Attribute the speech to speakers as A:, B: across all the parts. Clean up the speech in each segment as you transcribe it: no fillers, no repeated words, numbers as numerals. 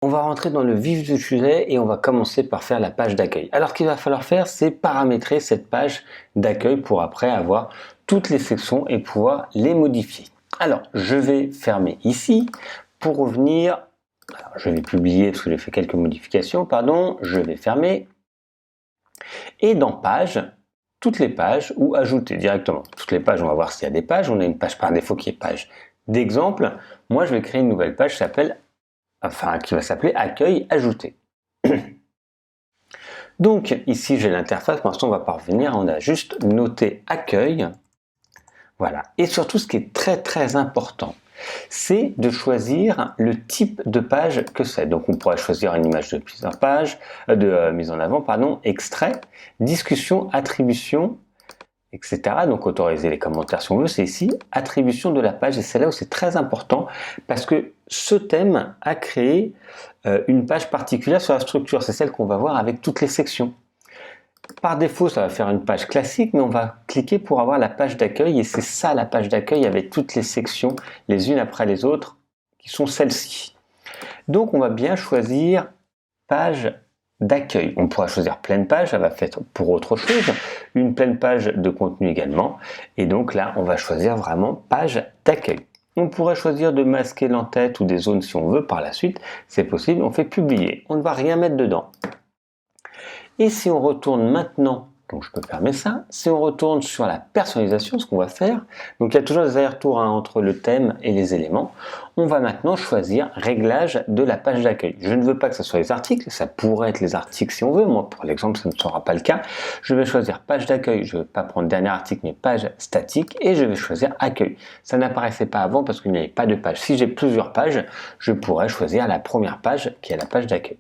A: On va rentrer dans le vif du sujet et on va commencer par faire la page d'accueil. Alors, ce qu'il va falloir faire, c'est paramétrer cette page d'accueil pour après avoir toutes les sections et pouvoir les modifier. Alors, je vais fermer ici pour revenir. Alors, je vais publier parce que j'ai fait quelques modifications, pardon. Je vais fermer. Et dans page, toutes les pages ou ajouter directement. Toutes les pages, on va voir s'il y a des pages. On a une page par défaut qui est page d'exemple. Moi, je vais créer une nouvelle page qui va s'appeler accueil ajouté. Donc ici j'ai l'interface, pour l'instant on va pas revenir, on a juste noté accueil. Voilà. Et surtout ce qui est très important, c'est de choisir le type de page que c'est. Donc on pourrait choisir une image de plusieurs pages, de mise en avant, pardon, extrait, discussion, attribution, etc. Donc autoriser les commentaires si on veut, c'est ici, attribution de la page, et c'est là où c'est très important parce que ce thème a créé une page particulière sur la structure, c'est celle qu'on va voir avec toutes les sections. Par défaut, ça va faire une page classique, mais on va cliquer pour avoir la page d'accueil, et c'est ça la page d'accueil avec toutes les sections, les unes après les autres, qui sont celles-ci. Donc on va bien choisir page d'accueil. On pourra choisir pleine page, ça va faire pour autre chose, une pleine page de contenu également, et donc là on va choisir vraiment page d'accueil. On pourrait choisir de masquer l'entête ou des zones si on veut par la suite, c'est possible, on fait publier, on ne va rien mettre dedans. Et si on retourne maintenant, donc je peux fermer ça, si on retourne sur la personnalisation, ce qu'on va faire, donc il y a toujours des allers-retours entre le thème et les éléments, on va maintenant choisir réglage de la page d'accueil. Je ne veux pas que ce soit les articles, ça pourrait être les articles si on veut, moi pour l'exemple ça ne sera pas le cas. Je vais choisir page d'accueil, je ne vais pas prendre dernier article mais page statique, et je vais choisir accueil. Ça n'apparaissait pas avant parce qu'il n'y avait pas de page. Si j'ai plusieurs pages, je pourrais choisir la première page qui est la page d'accueil.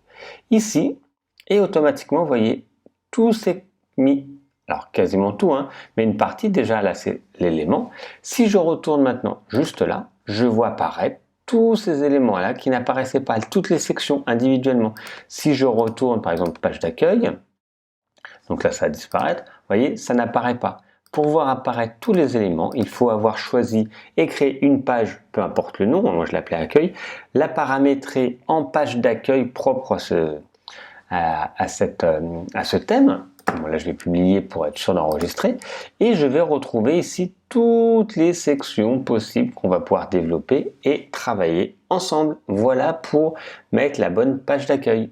A: Ici, et automatiquement, vous voyez, tout s'est mis, alors quasiment tout, mais une partie déjà là c'est l'élément. Si je retourne maintenant juste là, je vois apparaître tous ces éléments là qui n'apparaissaient pas, toutes les sections individuellement. Si je retourne par exemple page d'accueil, donc là ça va disparaître, vous voyez, ça n'apparaît pas. Pour voir apparaître tous les éléments, il faut avoir choisi et créé une page, peu importe le nom, moi je l'appelais accueil, la paramétrer en page d'accueil propre à ce thème. Bon, là je vais publier pour être sûr d'enregistrer, et je vais retrouver ici toutes les sections possibles qu'on va pouvoir développer et travailler ensemble. Voilà pour mettre la bonne page d'accueil.